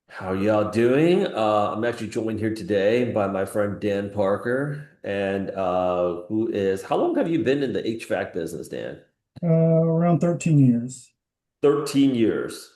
How y'all doing? I'm actually joined here today by my friend Dan Parker, and how long have you been in the HVAC business, Dan? Around 13 years. 13 years,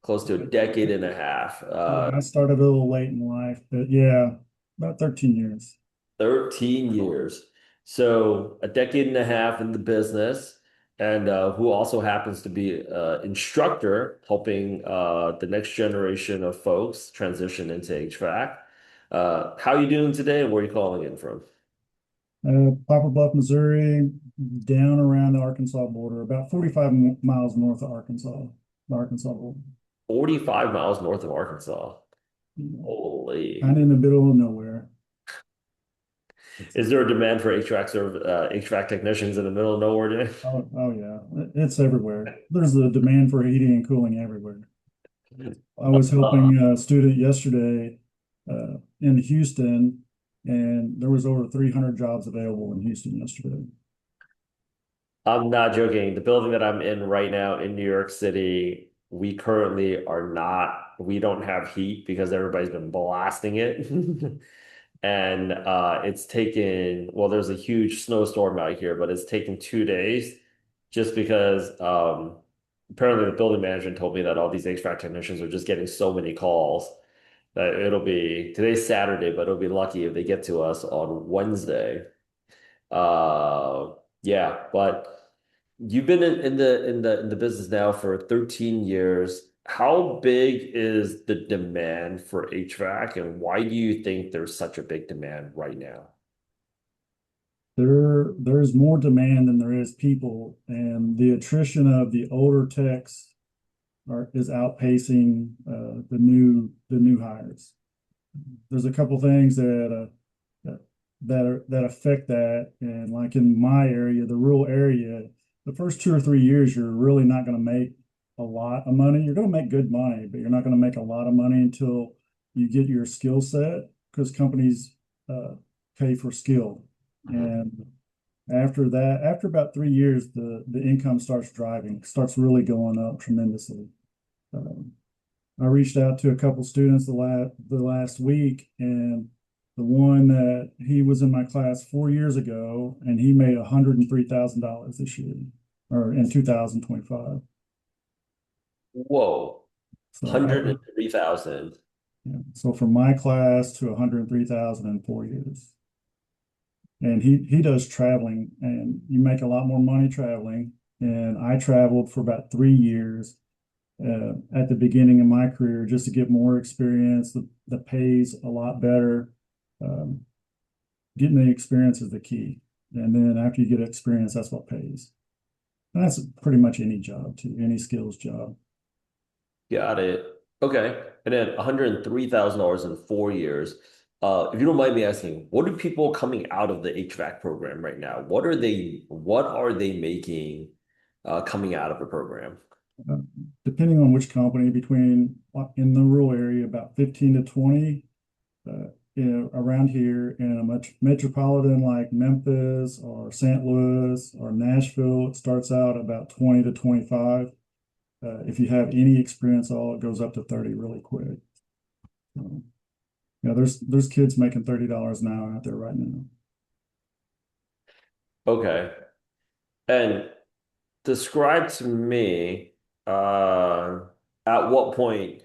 close to a decade and a half. Yeah, I started a little late in life, but yeah, about 13 years. 13 years. So a decade and a half in the business, and who also happens to be instructor helping the next generation of folks transition into HVAC. How are you doing today, and where are you calling in from? Poplar Bluff, Missouri, down around the Arkansas border, about 45 miles north of Arkansas, the Arkansas border. 45 miles north of Arkansas. Kind Holy. of in the middle of nowhere. Is there a demand for HVAC technicians in the middle of nowhere, Jay? Oh yeah, it's everywhere. There's a demand for heating and cooling everywhere. I was helping a student yesterday in Houston, and there was over 300 jobs available in Houston yesterday. I'm not joking. The building that I'm in right now in New York City, we currently are not, we don't have heat because everybody's been blasting it. And it's taken, well, there's a huge snowstorm out here, but it's taken 2 days just because apparently the building management told me that all these HVAC technicians are just getting so many calls that today's Saturday, but it'll be lucky if they get to us on Wednesday. Uh, yeah, but you've been in the business now for 13 years. How big is the demand for HVAC, and why do you think there's such a big demand right now? There's more demand than there is people, and the attrition of the older techs is outpacing the new hires. There's a couple things that affect that, and like in my area, the rural area, the first 2 or 3 years, you're really not going to make a lot of money. You're going to make good money, but you're not going to make a lot of money until you get your skill set because companies uh, pay for skill. Mhm. And after that, after about 3 years, the income starts really going up tremendously. Um, I reached out to a couple students the last week, and the one that he was in my class 4 years ago, and he made $103,000 this year, or in 2025. Whoa, So I, 103,000. yeah, so from my class to 103,000 in 4 years. And he does traveling, and you make a lot more money traveling. And I traveled for about 3 years at the beginning of my career just to get more experience. The pay's a lot better. Um, Getting the experience is the key. And then after you get experience, that's what pays. And that's pretty much any job too, any skills job. Got it. Okay. And then $103,000 in 4 years. If you don't mind me asking, what are people coming out of the HVAC program right now? What are they making coming out of the program? Uh, Depending on which company, between in the rural area, about 15 to 20. Around here in a metropolitan like Memphis or St. Louis or Nashville, it starts out about 20 to 25. If you have any experience at all, it goes up to 30 really quick. So, yeah, there's kids making $30 an hour out there right now. Okay. And describe to me, uh, at what point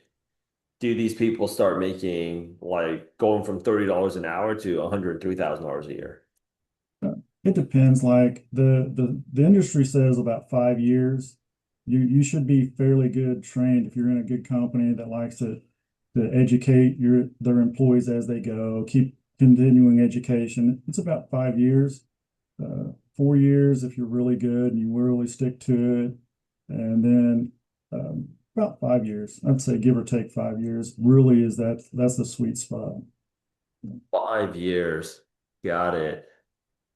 do these people start making like going from $30 an hour to $103,000 a year? Uh, It depends. Like the industry says about 5 years. You should be fairly good trained if you're in a good company that likes to educate their employees as they go, keep continuing education. It's about 5 years. 4 years if you're really good and you really stick to it, and then about 5 years. I'd say give or take 5 years. Really is that's the sweet spot. 5 years. Got it.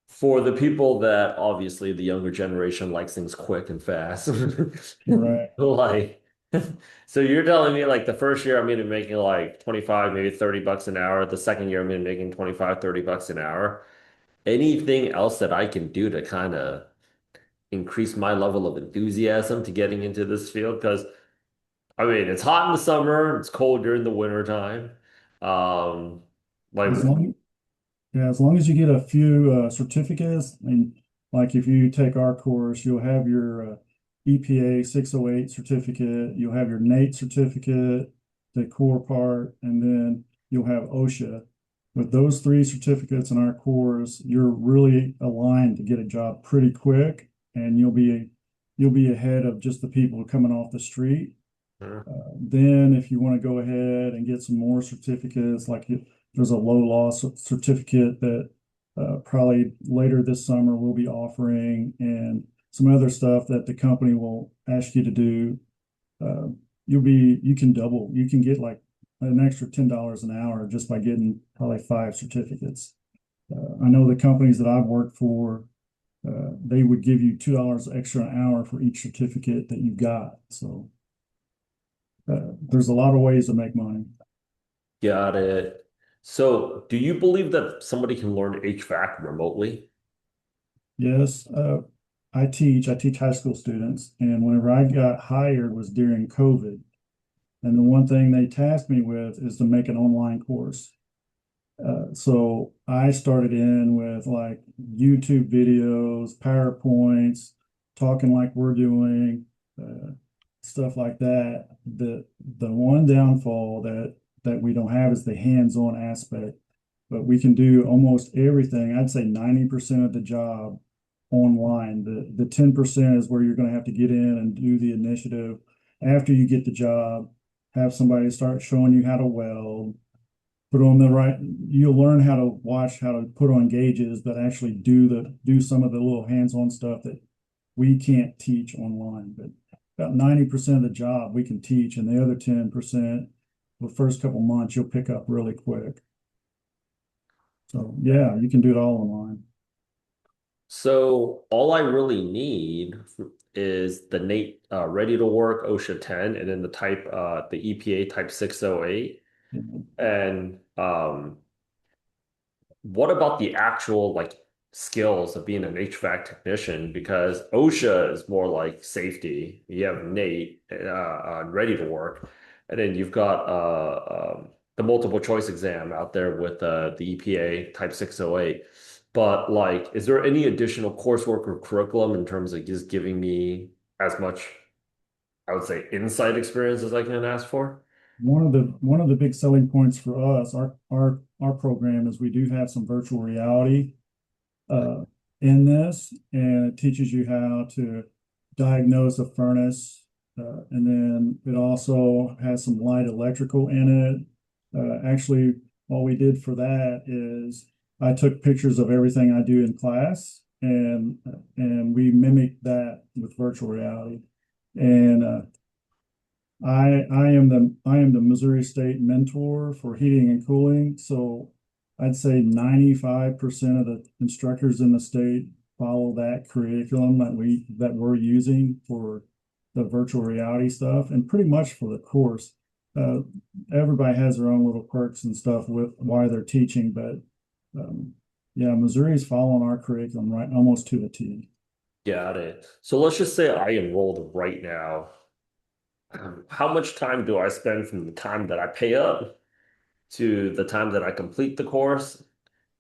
For the people that obviously the younger generation likes things quick and fast. Right. Like, so you're telling me like the first year I'm gonna be making like 25, maybe $30 an hour. The second year I'm gonna be making 25, $30 an hour. Anything else that I can do to kind of increase my level of enthusiasm to getting into this field because I mean it's hot in the summer, it's cold during the winter time. Um, like As long Yeah, as long as you get a few certificates, and like if you take our course, you'll have your EPA 608 certificate, you'll have your NATE certificate, the core part, and then you'll have OSHA. With those three certificates in our course, you're really aligned to get a job pretty quick, and you'll be ahead of just the people coming off the street. Then if you want to go ahead and get some more certificates, like there's a low loss certificate that probably later this summer we'll be offering, and some other stuff that the company will ask you to do. Uh, you can double, you can get like an extra $10 an hour just by getting probably five certificates. I know the companies that I've worked for, they would give you $2 extra an hour for each certificate that you got. So there's a lot of ways to make money. Got it. So, do you believe that somebody can learn HVAC remotely? Yes, I teach high school students, and whenever I got hired was during COVID. And the one thing they tasked me with is to make an online course. So I started in with like YouTube videos, PowerPoints, talking like we're doing, uh, stuff like that. The one downfall that we don't have is the hands-on aspect, but we can do almost everything. I'd say 90% of the job online. The 10% is where you're going to have to get in and do the initiative after you get the job, have somebody start showing you how to weld, put on the right, you'll learn how to watch how to put on gauges, but actually do some of the little hands-on stuff that we can't teach online. But about 90% of the job we can teach, and the other 10%, the first couple months you'll pick up really quick. So yeah, you can do it all online. So, all I really need is the Nate ready to work OSHA 10 and then the EPA type 608. You know. And what about the actual like skills of being an HVAC technician? Because OSHA is more like safety. You have Nate ready to work, and then you've got the multiple choice exam out there with the EPA Type 608. But like, is there any additional coursework or curriculum in terms of just giving me as much, I would say, insight experience as I can ask for? One of the big selling points for us, our program is we do have some virtual reality uh, in this, and it teaches you how to diagnose a furnace, and then it also has some light electrical in it. Actually, what we did for that is I took pictures of everything I do in class, and we mimicked that with virtual reality. And I am the Missouri State mentor for heating and cooling. So I'd say 95% of the instructors in the state follow that curriculum that we're using for the virtual reality stuff, and pretty much for the course. Uh, Everybody has their own little quirks and stuff with why they're teaching, but yeah, Missouri's following our curriculum right almost to the T. Got it. So let's just say I enrolled right now. How much time do I spend from the time that I pay up to the time that I complete the course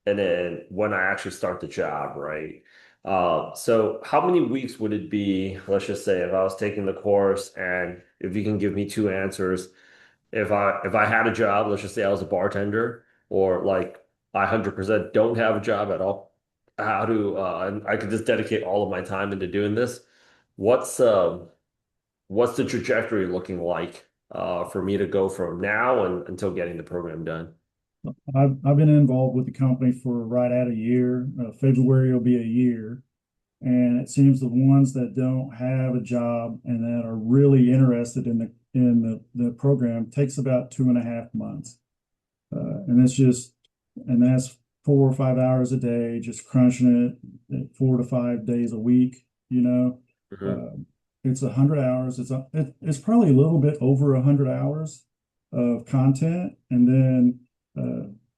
and then when I actually start the job, right? So how many weeks would it be, let's just say, if I was taking the course and if you can give me two answers, if I had a job, let's just say I was a bartender, or like I 100% don't have a job at all, how do and I could just dedicate all of my time into doing this. What's what's the trajectory looking like for me to go from now and until getting the program done? I've been involved with the company for right at a year. February will be a year. And it seems the ones that don't have a job and that are really interested in the program takes about 2.5 months. And that's 4 or 5 hours a day, just crunching it 4 to 5 days a week, you know. Mhm. Uh, it's 100 hours. It's probably a little bit over 100 hours of content, and then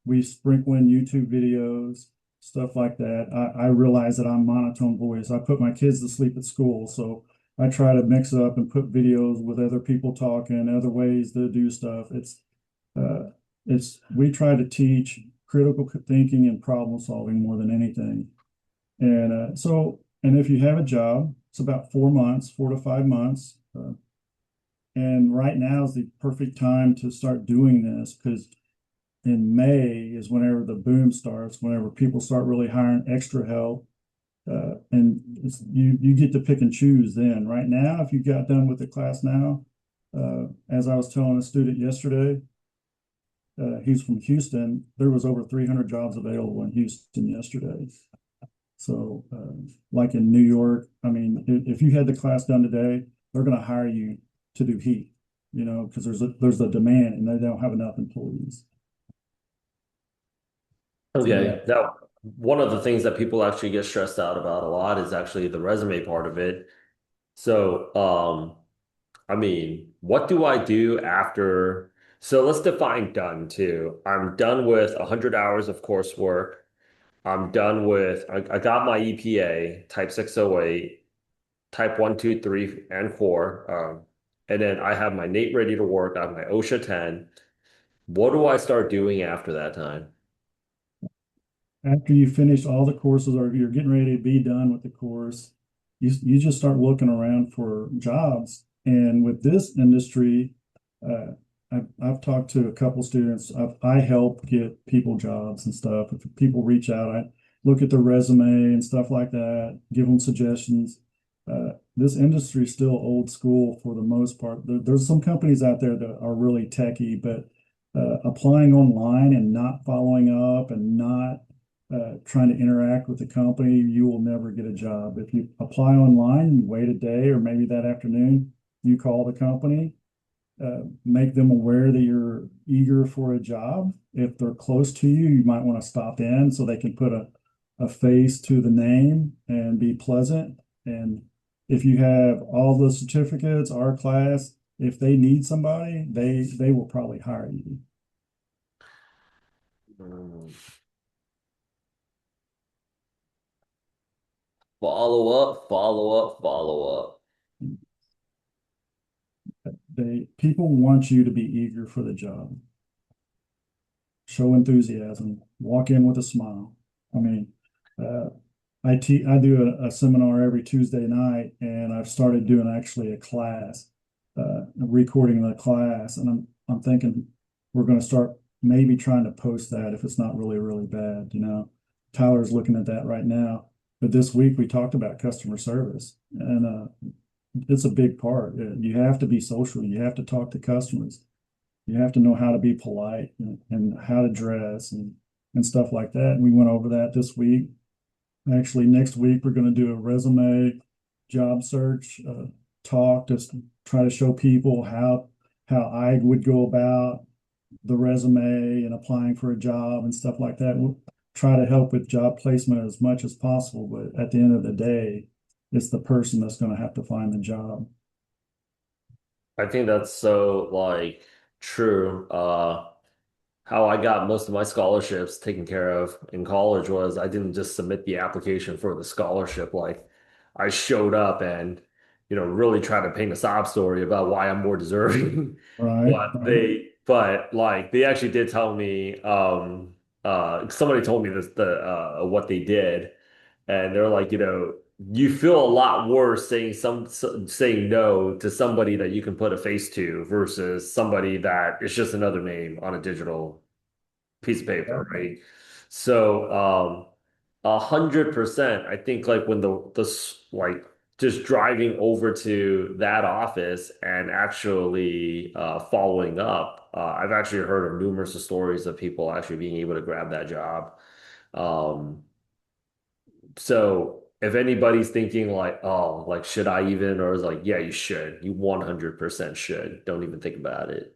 we sprinkle in YouTube videos. stuff like that. I realize that I'm monotone voice. I put my kids to sleep at school, so I try to mix up and put videos with other people talking, other ways to do stuff. Uh, we try to teach critical thinking and problem solving more than anything. And and if you have a job, it's about 4 months, 4 to 5 months. And right now is the perfect time to start doing this because in May is whenever the boom starts, whenever people start really hiring extra help. And you get to pick and choose then. Right now, if you got done with the class now, as I was telling a student yesterday, he's from Houston. There was over 300 jobs available in Houston yesterday. So, like in New York, I mean, if you had the class done today, they're going to hire you to do heat, because there's a demand and they don't have enough employees. So yeah, Okay. Now, one of the things that people actually get stressed out about a lot is actually the resume part of it. So, I mean, what do I do after? So let's define done too. I'm done with 100 hours of coursework. I'm done with, I got my EPA, type 608, type 123, and core. And then I have my NATE ready to work. I have my OSHA 10. What do I start doing after that time? after you finish all the courses or you're getting ready to be done with the course, you just start looking around for jobs. And with this industry, uh, I've talked to a couple students. I help get people jobs and stuff. If people reach out, I look at their resume and stuff like that, give them suggestions. This industry is still old school for the most part. There's some companies out there that are really techy, but applying online and not following up and not trying to interact with the company, you will never get a job. If you apply online, you wait a day or maybe that afternoon, you call the company, make them aware that you're eager for a job. If they're close to you, you might want to stop in so they can put a face to the name and be pleasant. And if you have all the certificates, our class, if they need somebody, they will probably hire you. Mm, Follow up, follow up, follow up. People want you to be eager for the job. Show enthusiasm, walk in with a smile. I mean, uh, I do a seminar every Tuesday night, and I've started doing actually a class, recording the class, and I'm thinking we're going to start maybe trying to post that if it's not really bad. Tyler's looking at that right now. But this week we talked about customer service, and it's a big part. You have to be social. You have to talk to customers. You have to know how to be polite and how to dress and stuff like that. And we went over that this week. Actually, next week we're going to do a resume job search talk to try to show people how I would go about the resume and applying for a job and stuff like that. We'll try to help with job placement as much as possible, but at the end of the day, it's the person that's going to have to find the job. I think that's so like true. How I got most of my scholarships taken care of in college was I didn't just submit the application for the scholarship. Like I showed up and, really tried to paint a sob story about why I'm more deserving. Right, But right. they actually did tell me, somebody told me this, what they did. And they're like, you feel a lot worse saying no to somebody that you can put a face to versus somebody that is just another name on a digital piece of paper, right? So, 100%. I think like when like just driving over to that office and actually following up, I've actually heard of numerous of stories of people actually being able to grab that job. Um, so if anybody's thinking like, oh, like should I even, or is like, yeah, you should. You 100% should. Don't even think about it.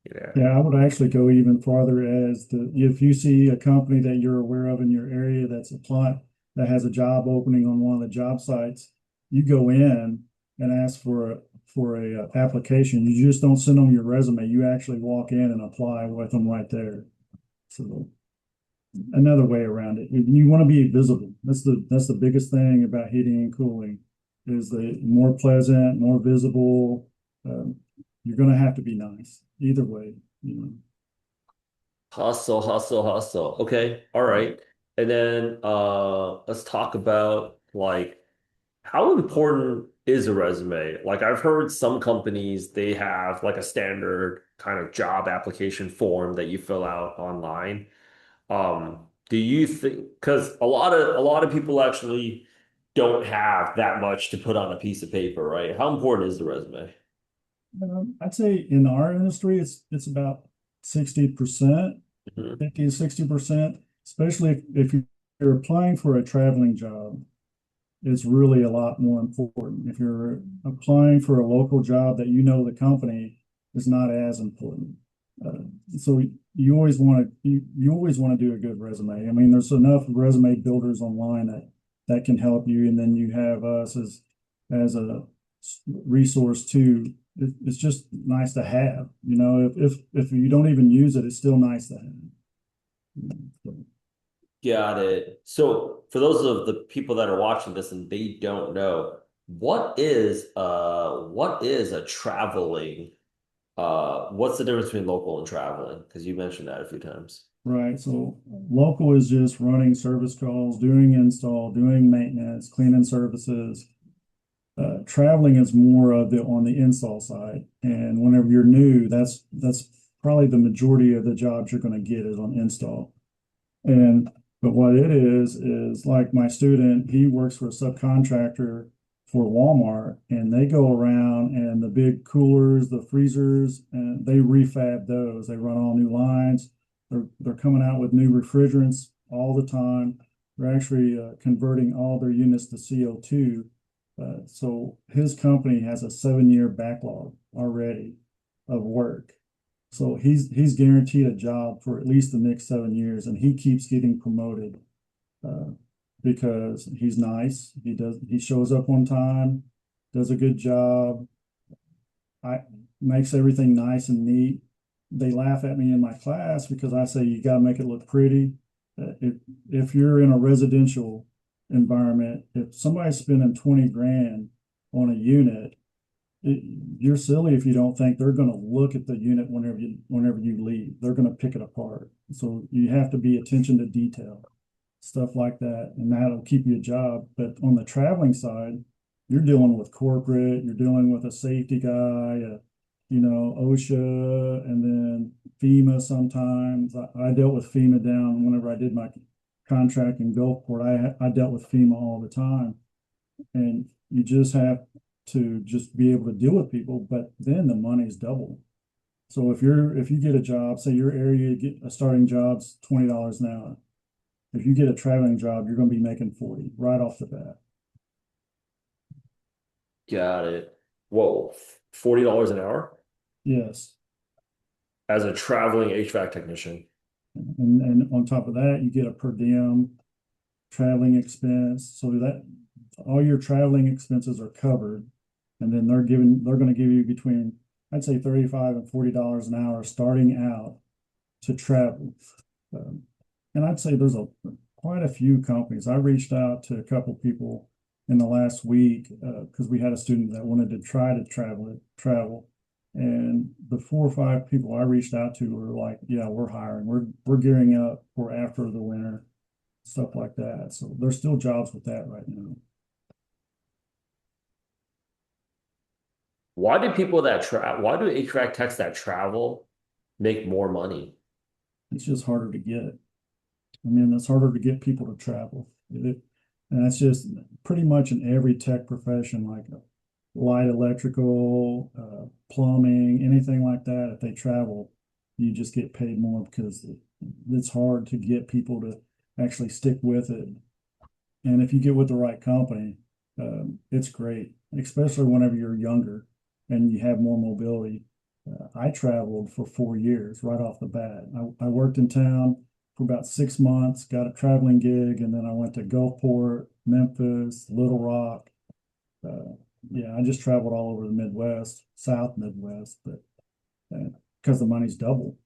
Yeah. Yeah, I would actually go even farther as if you see a company that you're aware of in your area that's applying that has a job opening on one of the job sites, you go in and ask for a application. You just don't send them your resume. You actually walk in and apply with them right there. So another way around it. You want to be visible. That's the biggest thing about heating and cooling is the more pleasant, more visible. Um, you're going to have to be nice either way, you know. Hustle, hustle, hustle. Okay. All right. And then let's talk about like how important is a resume? Like I've heard some companies they have like a standard kind of job application form that you fill out online. Do you think because a lot of people actually don't have that much to put on a piece of paper, right? How important is the resume? I'd say in our industry, it's about 60%, Mhm. 50 to 60%, especially if you're applying for a traveling job. Is really a lot more important. If you're applying for a local job that you know the company is not as important. Uh, so you always want to do a good resume. I mean, there's enough resume builders online that can help you, and then you have us as a resource too. It's just nice to have. You know, if you don't even use it, it's still nice to have. Got it. So for those of the people that are watching this and they don't know, what is a traveling what's the difference between local and traveling? Because you mentioned that a few times. Right. So local is just running service calls, doing install, doing maintenance, cleaning services. Traveling is more of the on the install side. And whenever you're new, that's probably the majority of the jobs you're going to get is on install. And but what it is like my student, he works for a subcontractor for Walmart, and they go around and the big coolers, the freezers, and they refab those. They run all new lines. They're coming out with new refrigerants all the time. They're actually converting all their units to CO2. So his company has a 7 year backlog already of work. So he's guaranteed a job for at least the next 7 years, and he keeps getting promoted uh, because he's nice. He shows up on time, does a good job. I makes everything nice and neat. They laugh at me in my class because I say you got to make it look pretty. If you're in a residential environment, if somebody's spending 20 grand on a unit, it, you're silly if you don't think they're going to look at the unit whenever you leave. They're going to pick it apart. So you have to be attention to detail, stuff like that, and that'll keep you a job. But on the traveling side, you're dealing with corporate, you're dealing with a safety guy, OSHA, and then FEMA sometimes. I dealt with FEMA down whenever I did my contract in Gulfport. I dealt with FEMA all the time, and you just have to just be able to deal with people, but then the money's double. So if you get a job, say your area get a starting job's $20 an hour. If you get a traveling job, you're going to be making 40 right off the bat. Got it. Whoa, $40 an hour Yes. as a traveling HVAC technician. And on top of that, you get a per diem traveling expense. So that all your traveling expenses are covered. And then they're going to give you between, I'd say 35 and $40 an hour starting out to travel. Um, and I'd say there's quite a few companies. I reached out to a couple people in the last week because we had a student that wanted to try to travel. And the 4 or 5 people I reached out to were like, "Yeah, we're hiring. We're gearing up for after the winter, stuff like that." So there's still jobs with that right now. Why do HVAC techs that travel make more money? It's just harder to get. I mean, it's harder to get people to travel. And that's just pretty much in every tech profession, like light electrical, plumbing, anything like that. If they travel, you just get paid more because it's hard to get people to actually stick with it. And if you get with the right company, it's great, especially whenever you're younger and you have more mobility. I traveled for 4 years right off the bat. I worked in town for about 6 months, got a traveling gig, and then I went to Gulfport, Memphis, Little Rock. Uh, yeah, I just traveled all over the Midwest, South Midwest, but because the money's double.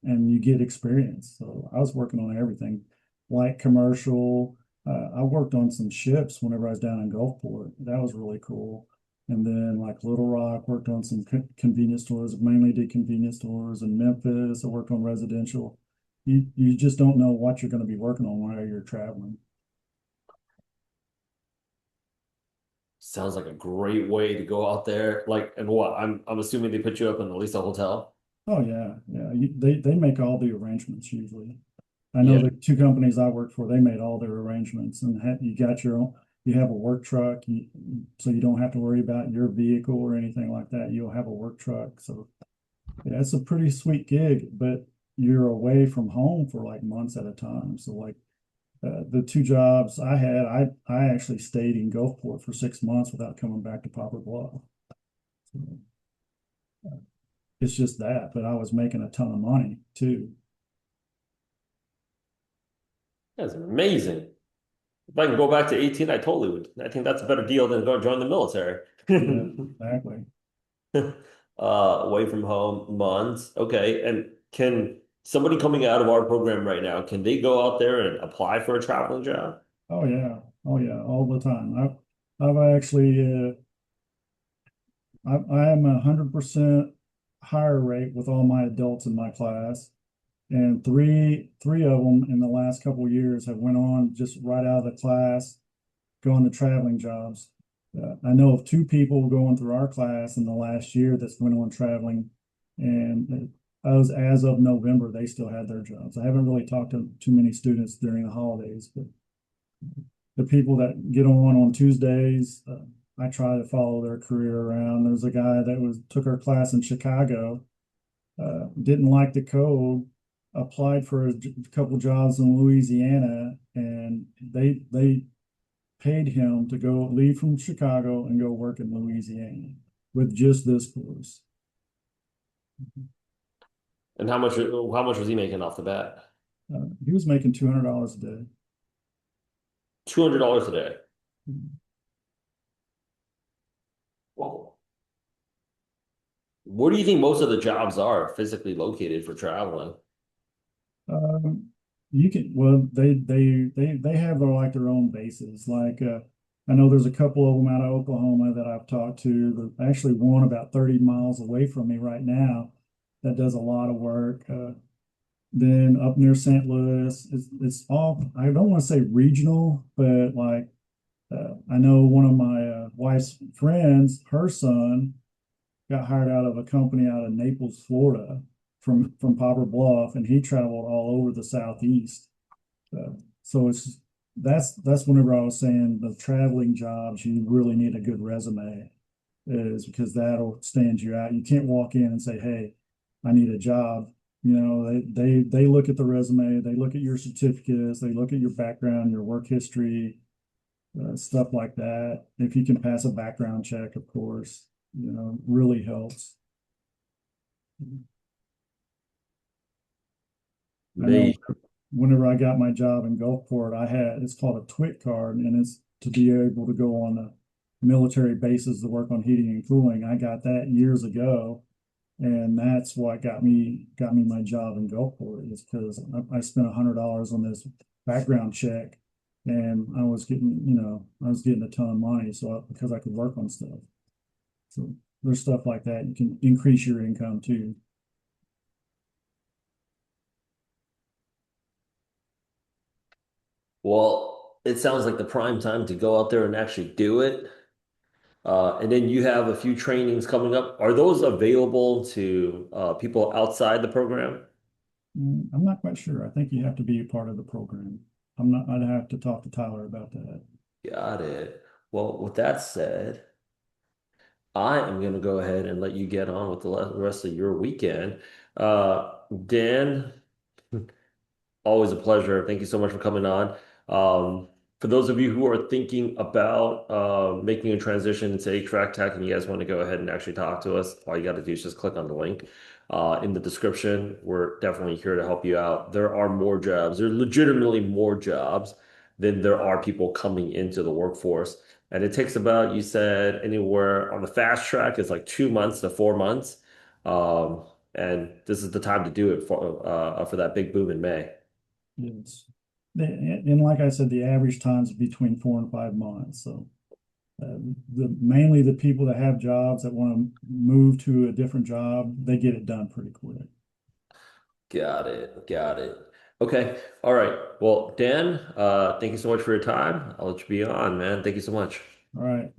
and you get experience. So I was working on everything, light commercial. I worked on some ships whenever I was down in Gulfport. That was really cool. And then like Little Rock, worked on some convenience stores, mainly did convenience stores in Memphis. I worked on residential. You just don't know what you're going to be working on while you're traveling. Sounds like a great way to go out there. Like, and what? I'm assuming they put you up in at least a hotel. Oh yeah, yeah. They make all the arrangements usually. I know Yeah. the two companies I worked for, they made all their arrangements and you got your own, you have a work truck, so you don't have to worry about your vehicle or anything like that. You'll have a work truck. So yeah, it's a pretty sweet gig, but you're away from home for like months at a time. So like the two jobs I had, I actually stayed in Gulfport for 6 months without coming back to Poplar Bluff. So it's just that, but I was making a ton of money too. That's amazing. If I can go back to 18, I totally would. I think that's a better deal than going to join the military. Yeah, exactly. Away from home months. Okay. And can somebody coming out of our program right now, can they go out there and apply for a traveling job? Oh yeah, oh yeah, all the time. I've actually I am 100% higher rate with all my adults in my class, and three of them in the last couple of years have went on just right out of the class, going to traveling jobs. I know of two people going through our class in the last year that's went on traveling, and as of November, they still had their jobs. I haven't really talked to too many students during the holidays, but the people that get on Tuesdays, I try to follow their career around. There's a guy that was took our class in Chicago, didn't like the code, applied for a couple jobs in Louisiana, and they paid him to go leave from Chicago and go work in Louisiana with just this course. And how much was he making off the bat? He was making $200 a day. $200 a day. Whoa. Where do you think most of the jobs are physically located for traveling? Um, you can well they have their like their own bases. Like I know there's a couple of them out of Oklahoma that I've talked to. Actually, one about 30 miles away from me right now that does a lot of work. Then up near St. Louis, it's all I don't want to say regional, but like I know one of my wife's friends, her son got hired out of a company out of Naples, Florida, from Poplar Bluff, and he traveled all over the Southeast. So that's whenever I was saying the traveling jobs, you really need a good resume, is because that'll stand you out. You can't walk in and say, "Hey, I need a job." You know, they look at the resume, they look at your certificates, they look at your background, your work history, stuff like that. If you can pass a background check, of course, really helps. I know Me. whenever I got my job in Gulfport, it's called a TWIC card, and it's to be able to go on the military bases to work on heating and cooling. I got that years ago, and that's what got me my job in Gulfport is because I spent $100 on this background check, and I was getting a ton of money, because I could work on stuff. So there's stuff like that. You can increase your income too. Well, it sounds like the prime time to go out there and actually do it. And then you have a few trainings coming up. Are those available to people outside the program? I'm not quite sure. I think you have to be a part of the program. I'd have to talk to Tyler about that. Got it. Well, with that said, I am going to go ahead and let you get on with the rest of your weekend. Dan, always a pleasure. Thank you so much for coming on. For those of you who are thinking about making a transition to HVAC tech and you guys want to go ahead and actually talk to us, all you got to do is just click on the link in the description. We're definitely here to help you out. There are more jobs. There are legitimately more jobs than there are people coming into the workforce. And it takes about, you said, anywhere on the fast track, it's like 2 months to 4 months. Um, and this is the time to do it for that big boom in May. It's, and like I said, the average time's between 4 and 5 months. So mainly the people that have jobs that want to move to a different job, they get it done pretty quick. Got it. Got it. Okay. All right. Well, Dan, thank you so much for your time. I'll let you be on, man. Thank you so much. All right.